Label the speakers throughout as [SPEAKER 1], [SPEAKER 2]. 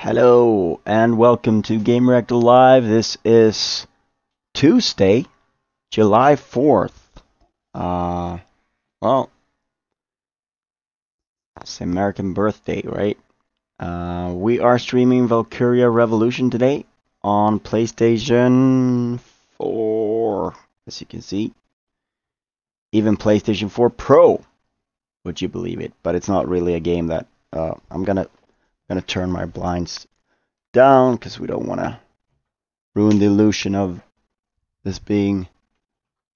[SPEAKER 1] Hello and welcome to Gamereactor Live. This is Tuesday, July 4th. Well, it's American birthday, right? We are streaming Valkyria Revolution today on PlayStation 4, as you can see. Even PlayStation 4 Pro, would you believe it? But it's not really a game that I'm gonna turn my blinds down because we don't want to ruin the illusion of this being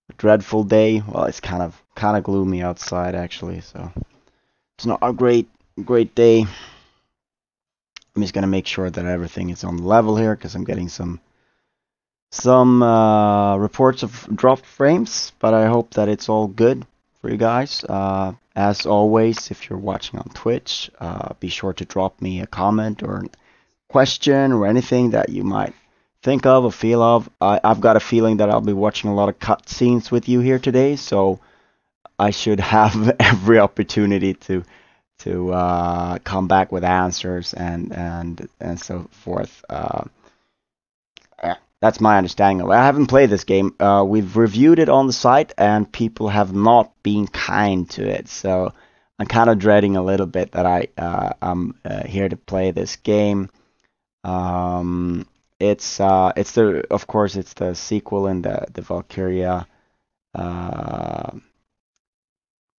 [SPEAKER 1] a dreadful day. Well, it's kind of gloomy outside actually, so it's not a great day. I'm just gonna make sure that everything is on the level here because I'm getting some reports of dropped frames, but I hope that it's all good for you guys. As always, if you're watching on Twitch, be sure to drop me a comment or a question or anything that you might think of or feel of. I've got a feeling that I'll be watching a lot of cutscenes with you here today, so I should have every opportunity to come back with answers and so forth. That's my understanding of it. I haven't played this game. We've reviewed it on the site, and people have not been kind to it. So I'm kind of dreading a little bit that I'm here to play this game. It's of course it's the sequel in the Valkyria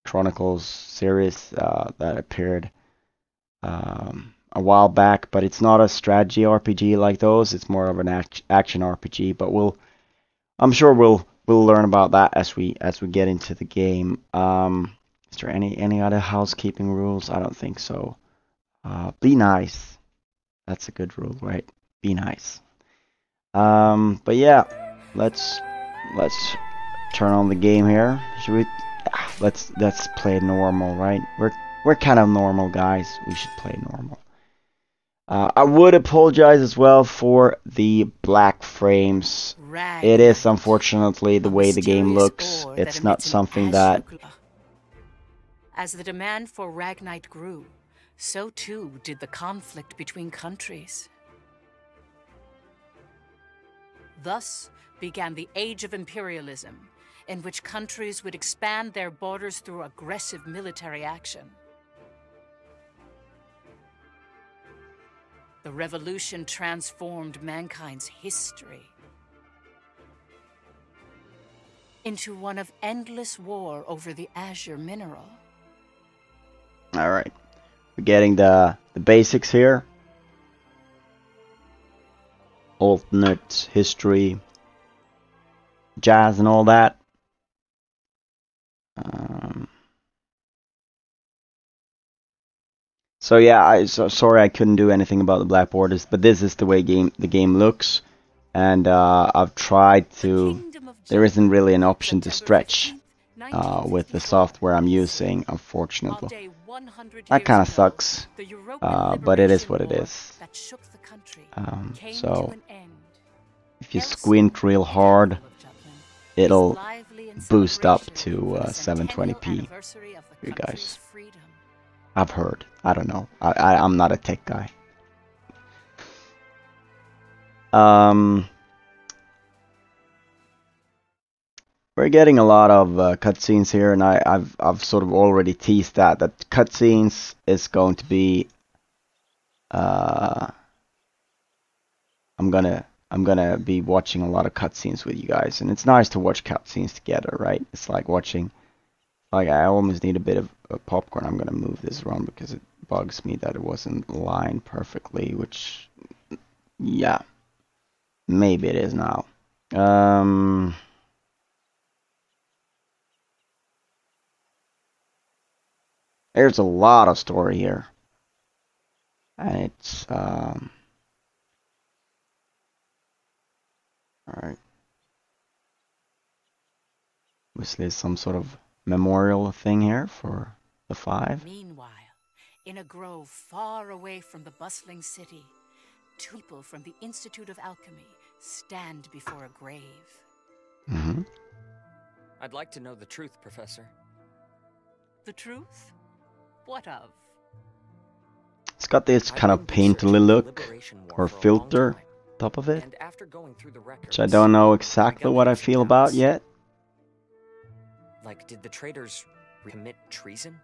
[SPEAKER 1] Chronicles series that appeared a while back, but it's not a strategy RPG like those. It's more of an action RPG. But I'm sure we'll learn about that as we get into the game. Is there any other housekeeping rules? I don't think so. Be nice. That's a good rule, right? Be nice. But yeah, let's turn on the game here. Should we? Let's play normal, right? We're kind of normal guys. We should play normal. I would apologize as well for the black frames. It is unfortunately the way the game looks. It's not something that...
[SPEAKER 2] As the demand for Ragnite grew, so too did the conflict between countries. Thus began the Age of Imperialism, in which countries would expand their borders through aggressive military action. The revolution transformed mankind's history into one of endless war over the azure mineral.
[SPEAKER 1] All right, we're getting the basics here. Alternate history, jazz, and all that. So yeah, sorry I couldn't do anything about the black borders, but this is the way the game looks, and I've tried to. There isn't really an option to stretch with the software I'm using, unfortunately. That kind of sucks, but it is what it is. So if you squint real hard, it'll boost up to 720p for you guys. I've heard. I don't know. I'm not a tech guy. We're getting a lot of cutscenes here, and I've sort of already teased that cutscenes is going to be. I'm gonna be watching a lot of cutscenes with you guys, and it's nice to watch cutscenes together, right? It's like watching. Like, I almost need a bit of popcorn. I'm gonna move this around because it bugs me that it wasn't lined perfectly, which, yeah, maybe it is now. There's a lot of story here, and it's all right. Obviously, some sort of memorial thing here for the 5.
[SPEAKER 2] Meanwhile, in a grove far away from the bustling city, 2 people from the Institute of Alchemy stand before a grave.
[SPEAKER 1] Mm-hmm.
[SPEAKER 3] I'd like to know the truth, Professor.
[SPEAKER 2] The truth? What of?
[SPEAKER 1] It's got this kind of painterly look or filter top of it,
[SPEAKER 3] and after going through the records,
[SPEAKER 1] which I don't know exactly what I feel about yet.
[SPEAKER 3] Like, did the traitors commit treason?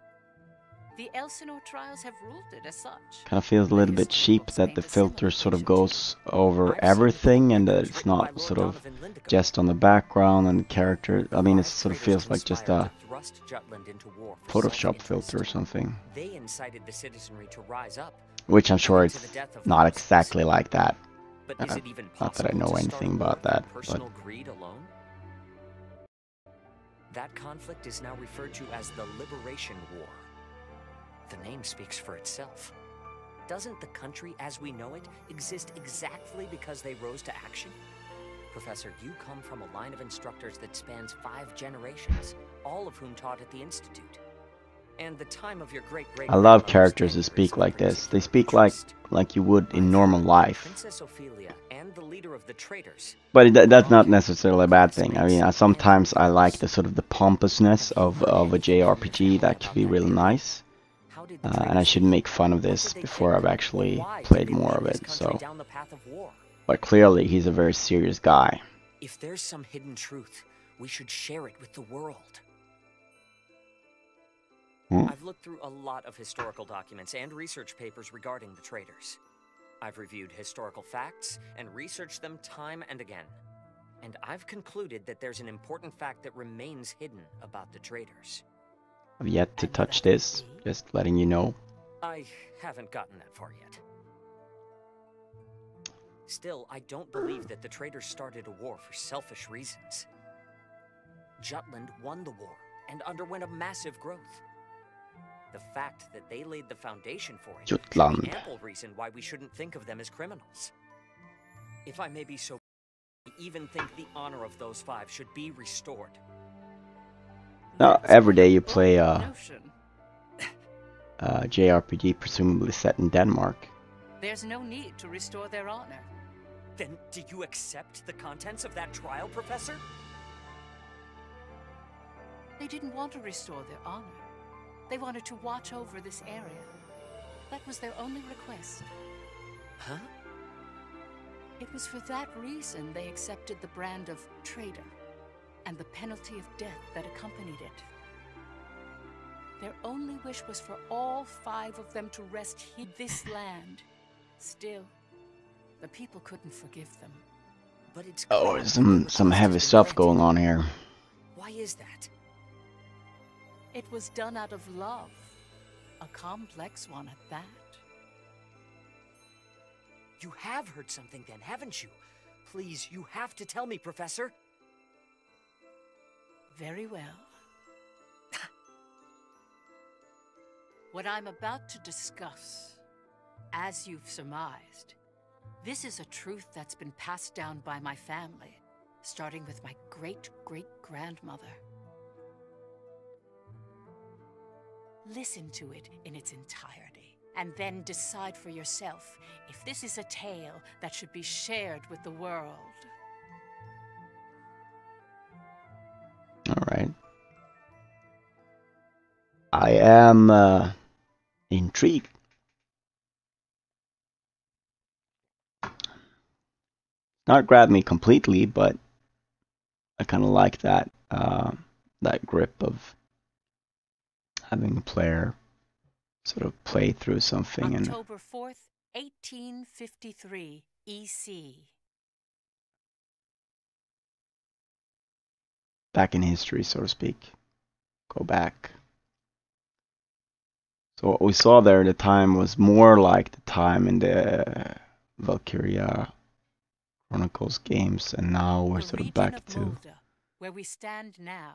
[SPEAKER 2] The Elsinore trials have ruled it as such.
[SPEAKER 1] Kind of feels a little bit cheap that the filter sort of goes over everything and that it's not sort of just on the background and the character. I mean, it sort of feels like just a Photoshop filter or something.
[SPEAKER 3] They incited the citizenry to rise up,
[SPEAKER 1] which I'm sure it's not exactly like that.
[SPEAKER 3] but is it even
[SPEAKER 1] Not that I know
[SPEAKER 3] possible to
[SPEAKER 1] anything
[SPEAKER 3] start a war
[SPEAKER 1] about that,
[SPEAKER 3] with personal greed alone? That conflict is now referred to as the Liberation War. The name speaks for itself. Doesn't the country as we know it exist exactly because they rose to action? Professor, you come from a line of instructors that spans 5 generations, all of whom taught at the Institute. And the time of your great-great
[SPEAKER 1] I love characters who speak like this. They speak like you would in normal life.
[SPEAKER 3] Princess Ophelia and the leader of the traitors.
[SPEAKER 1] But that's not necessarily a bad thing. I mean, sometimes I like the sort of the pompousness of a JRPG. That could be really nice. And I shouldn't make fun of this before I've actually played more of it. So, but clearly he's a very serious guy.
[SPEAKER 3] If there's some hidden truth, we should share it with the world. I've looked through a lot of historical documents and research papers regarding the traitors. I've reviewed historical facts and researched them time and again. And I've concluded that there's an important fact that remains hidden about the traitors.
[SPEAKER 1] I've yet to touch this, just letting you know.
[SPEAKER 3] I haven't gotten that far yet. Still, I don't believe that the traitors started a war for selfish reasons. Jutland won the war and underwent a massive growth. The fact that they laid the foundation for it
[SPEAKER 1] Jutland.
[SPEAKER 3] is ample reason why we shouldn't think of them as criminals. If I may be so, I even think the honor of those 5 should be restored.
[SPEAKER 1] Now, every day you play a JRPG, presumably set in Denmark.
[SPEAKER 2] There's no need to restore their honor.
[SPEAKER 3] Then do you accept the contents of that trial, Professor?
[SPEAKER 2] They didn't want to restore their honor. They wanted to watch over this area. That was their only request.
[SPEAKER 3] Huh?
[SPEAKER 2] It was for that reason they accepted the brand of traitor and the penalty of death that accompanied it. Their only wish was for all 5 of them to rest in this land. Still, the people couldn't forgive them.
[SPEAKER 3] But it's
[SPEAKER 1] Oh, there's some heavy stuff going on here.
[SPEAKER 3] Why is that?
[SPEAKER 2] It was done out of love, a complex one at that.
[SPEAKER 3] You have heard something then, haven't you? Please, you have to tell me, Professor.
[SPEAKER 2] Very well. What I'm about to discuss, as you've surmised, this is a truth that's been passed down by my family, starting with my great-great-grandmother. Listen to it in its entirety, and then decide for yourself if this is a tale that should be shared with the world.
[SPEAKER 1] All right. I am intrigued. Not grabbed me completely, but I kind of like that that grip of having a player sort of play through something.
[SPEAKER 2] October 4th, 1853 EC.
[SPEAKER 1] Back in history, so to speak. Go back. So what we saw there at the time was more like the time in the Valkyria Chronicles games, and now we're sort of back to
[SPEAKER 2] Moldova, where we stand now,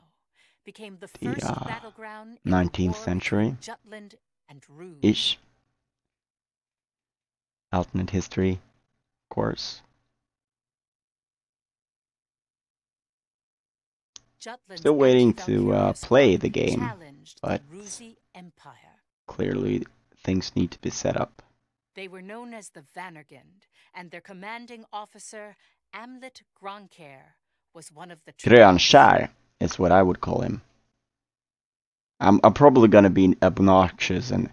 [SPEAKER 2] became the first battleground in
[SPEAKER 1] 19th
[SPEAKER 2] the war
[SPEAKER 1] century
[SPEAKER 2] between Jutland and Rouge.
[SPEAKER 1] ish. Alternate history, of course.
[SPEAKER 2] Jutland's
[SPEAKER 1] Still waiting to
[SPEAKER 2] anti-Valkyria
[SPEAKER 1] play
[SPEAKER 2] squad
[SPEAKER 1] the game,
[SPEAKER 2] challenged
[SPEAKER 1] but
[SPEAKER 2] the Rusi Empire.
[SPEAKER 1] clearly things need to be set up.
[SPEAKER 2] They were known as the Vannergund, and their commanding officer, Amlet Gronkair, was one of the
[SPEAKER 1] Grönskär is what I would call him. I'm probably gonna be obnoxious and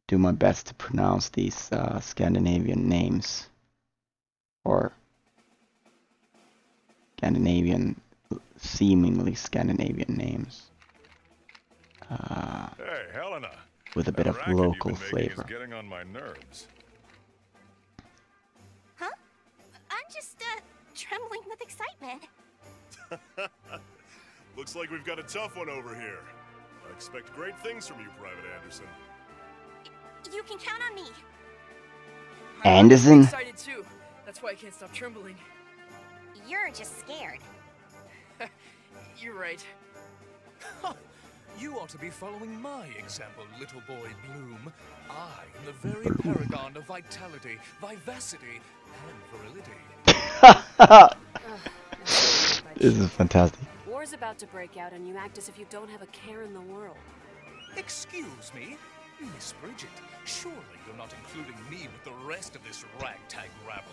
[SPEAKER 1] do my best to pronounce these Scandinavian names, or seemingly Scandinavian names,
[SPEAKER 4] Hey, Helena.
[SPEAKER 1] with a bit of
[SPEAKER 4] That racket
[SPEAKER 1] local
[SPEAKER 4] you've been making
[SPEAKER 1] flavor.
[SPEAKER 4] is getting on my nerves.
[SPEAKER 5] Huh? I'm just, trembling with excitement.
[SPEAKER 4] Looks like we've got a tough one over here. I expect great things from you, Private Anderson.
[SPEAKER 5] You can count on me.
[SPEAKER 1] Anderson?
[SPEAKER 6] I'm excited too. That's why I can't stop trembling.
[SPEAKER 5] You're just scared.
[SPEAKER 6] You're right.
[SPEAKER 7] You ought to be following my example, little boy Bloom. I am the very paragon of vitality, vivacity, and virility.
[SPEAKER 1] This is fantastic.
[SPEAKER 8] War's about to break out and you act as if you don't have a care in the world.
[SPEAKER 7] Excuse me? Miss Bridget, surely you're not including me with the rest of this ragtag rabble.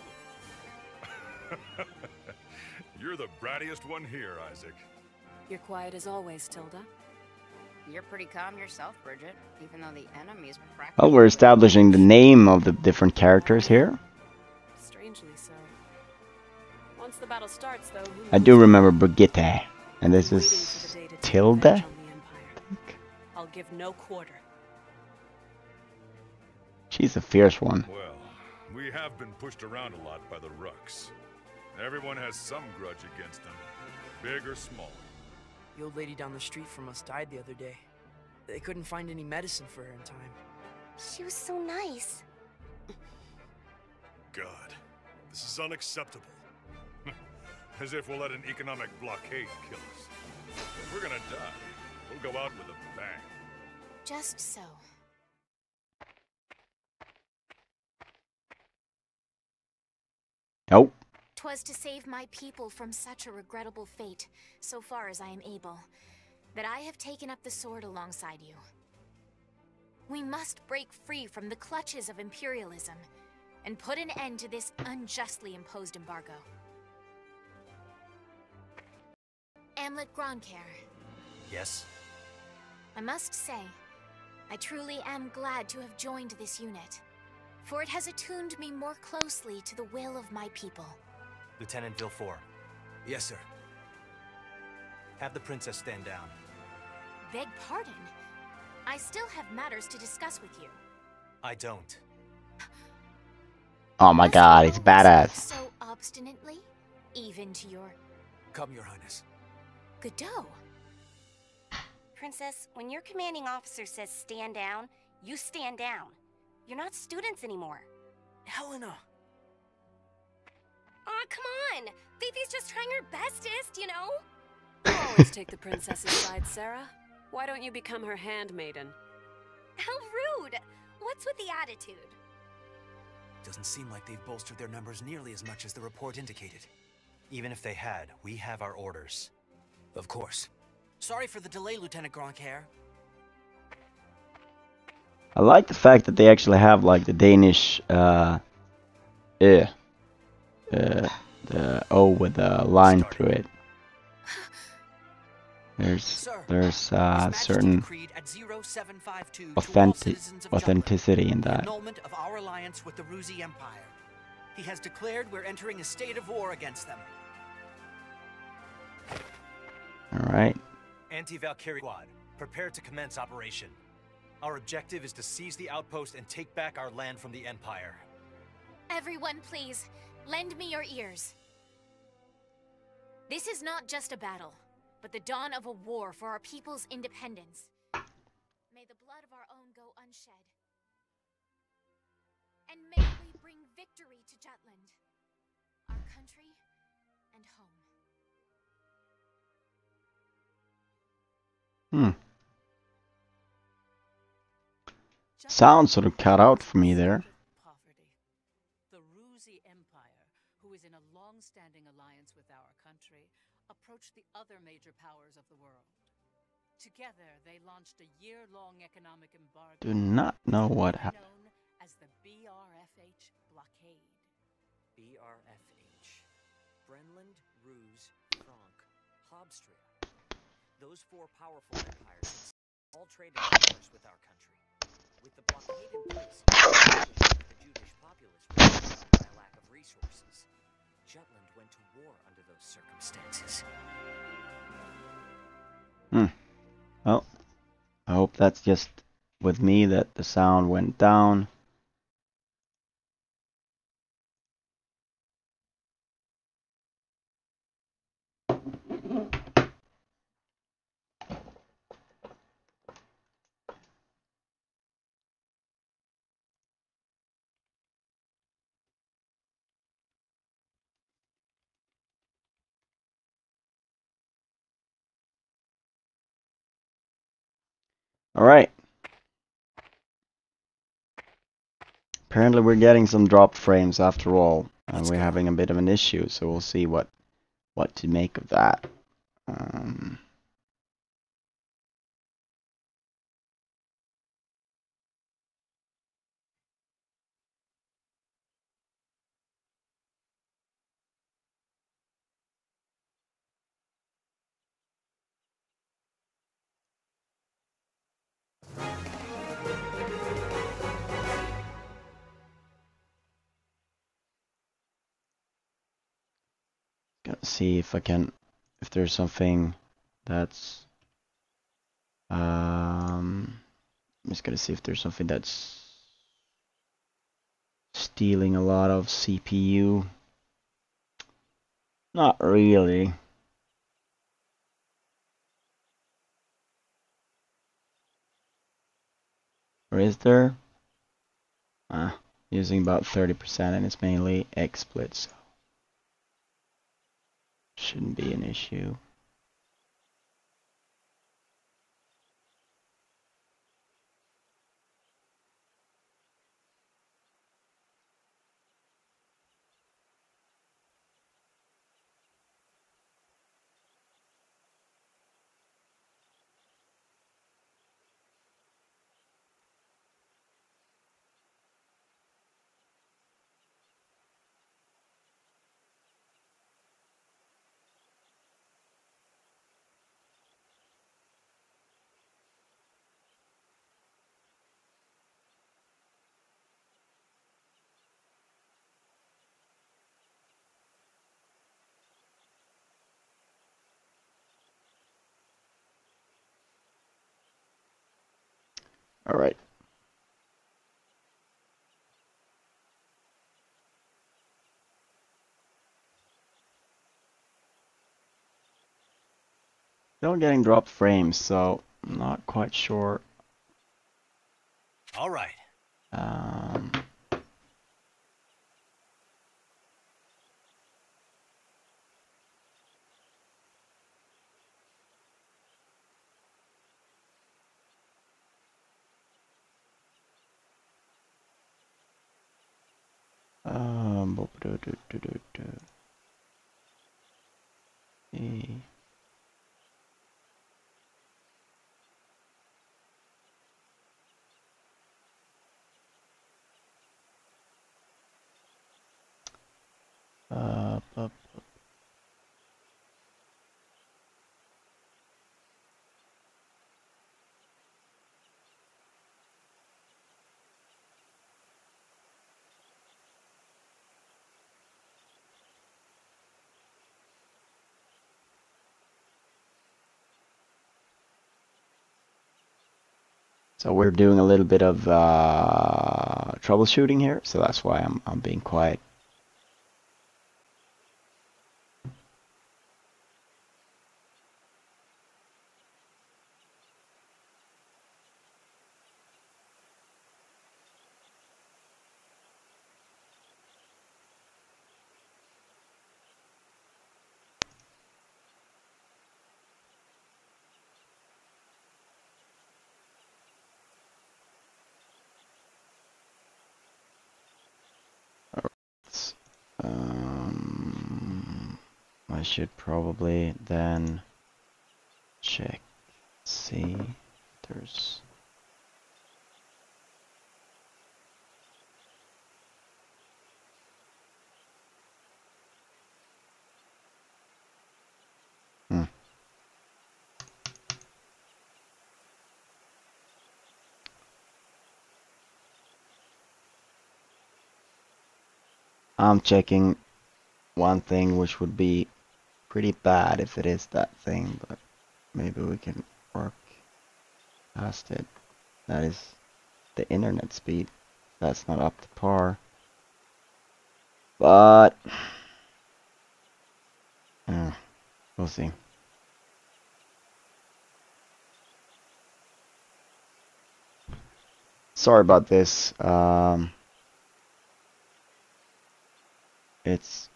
[SPEAKER 4] You're the brattiest one here, Isaac.
[SPEAKER 8] You're quiet as always, Tilda.
[SPEAKER 5] You're pretty calm yourself, Bridget, even though the enemy is practically...
[SPEAKER 1] Well, we're establishing the name of the different characters here.
[SPEAKER 8] Strangely so. Once the battle starts, though, who
[SPEAKER 1] I
[SPEAKER 8] knows?
[SPEAKER 1] do remember Brigitte, and this
[SPEAKER 8] I'm
[SPEAKER 1] is
[SPEAKER 8] waiting for the day to take
[SPEAKER 1] Tilda?
[SPEAKER 8] revenge on the Empire. I'll give no quarter.
[SPEAKER 1] She's a fierce one.
[SPEAKER 4] Well, we have been pushed around a lot by the Rucks. Everyone has some grudge against them, big or small.
[SPEAKER 6] The old lady down the street from us died the other day. They couldn't find any medicine for her in time.
[SPEAKER 5] She was so nice.
[SPEAKER 4] God, this is unacceptable. As if we'll let an economic blockade kill us. If we're gonna die, we'll go out with a bang.
[SPEAKER 5] Just so.
[SPEAKER 1] Nope.
[SPEAKER 5] 'Twas to save my people from such a regrettable fate, so far as I am able, that I have taken up the sword alongside you. We must break free from the clutches of imperialism and put an end to this unjustly imposed embargo. Amlet Gronkair,
[SPEAKER 3] Yes?
[SPEAKER 5] I must say, I truly am glad to have joined this unit, for it has attuned me more closely to the will of my people.
[SPEAKER 3] Lieutenant Villefort.
[SPEAKER 9] Yes, sir.
[SPEAKER 3] Have the princess stand down.
[SPEAKER 5] Beg pardon? I still have matters to discuss with you.
[SPEAKER 3] I don't.
[SPEAKER 1] Oh my
[SPEAKER 5] Must
[SPEAKER 1] god,
[SPEAKER 5] you
[SPEAKER 1] it's
[SPEAKER 5] always speak
[SPEAKER 1] badass.
[SPEAKER 5] so obstinately? Even to your
[SPEAKER 9] Come, Your Highness.
[SPEAKER 5] Godot. Princess, when your commanding officer says stand down, you stand down. You're not students anymore.
[SPEAKER 6] Helena!
[SPEAKER 5] Aw, come on! Fifi's just trying her bestest, you know?
[SPEAKER 8] You always take the princess's side, Sarah. Why don't you become her handmaiden?
[SPEAKER 5] How rude! What's with the attitude?
[SPEAKER 9] Doesn't seem like they've bolstered their numbers nearly as much as the report indicated.
[SPEAKER 3] Even if they had, we have our orders.
[SPEAKER 9] Of course.
[SPEAKER 6] Sorry for the delay, Lieutenant Gronkair.
[SPEAKER 1] I like the fact that they actually have like the Danish the O with the line through it. There's certain authenticity in that.
[SPEAKER 10] Annulment of our alliance with the Ruzi Empire. He has declared we're entering a state of war against them.
[SPEAKER 1] All right.
[SPEAKER 3] Anti-Valkyria squad, prepare to commence operation. Our objective is to seize the outpost and take back our land from the Empire.
[SPEAKER 5] Everyone, please, lend me your ears. This is not just a battle, but the dawn of a war for our people's independence. May the blood of our own go unshed. And may we bring victory to Jutland, our country and home.
[SPEAKER 1] Sounds sort of cut out for me there.
[SPEAKER 2] Poverty. The Ruzi Empire, who is in a long-standing alliance with our country, approached the other major powers of the world. Together, they launched a year-long economic embargo.
[SPEAKER 1] Do not know what happened.
[SPEAKER 2] Known as the BRFH blockade.
[SPEAKER 3] BRFH. Brenland, Ruse, Frank, Hobstria. Those four powerful empires all traded commerce with our country. With the blockade in place, the Jewish populace was struck by a lack of resources. Jutland went to war under those circumstances.
[SPEAKER 1] Well, I hope that's just with me that the sound went down. All right. Apparently we're getting some dropped frames after all, and we're having a bit of an issue, so we'll see what to make of that. Gotta see if I can, if there's something that's I'm just gonna see if there's something that's stealing a lot of CPU. Not really. Or is there? Using about 30%, and it's mainly XSplit, so shouldn't be an issue. All right. Still getting dropped frames, so I'm not quite sure.
[SPEAKER 10] All right.
[SPEAKER 1] So we're doing a little bit of troubleshooting here, so that's why I'm being quiet. I should probably then check, see if there's I'm checking one thing, which would be pretty bad if it is that thing, but maybe we can work past it. That is the internet speed. That's not up to par. But we'll see. Sorry about this. It's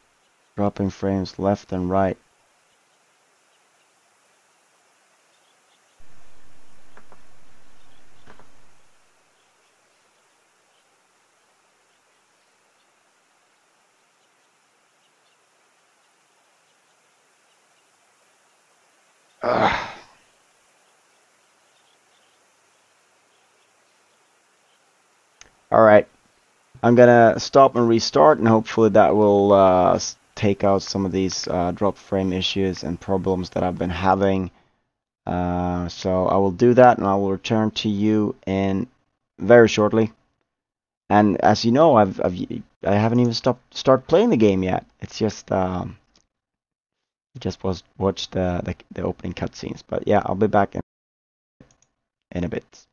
[SPEAKER 1] dropping frames left and right. All right, I'm gonna stop and restart, and hopefully that will take out some of these drop frame issues and problems that I've been having. So I will do that, and I will return to you in very shortly. And as you know, I haven't even start playing the game yet. It's just watched the opening cutscenes. But yeah, I'll be back in a bit.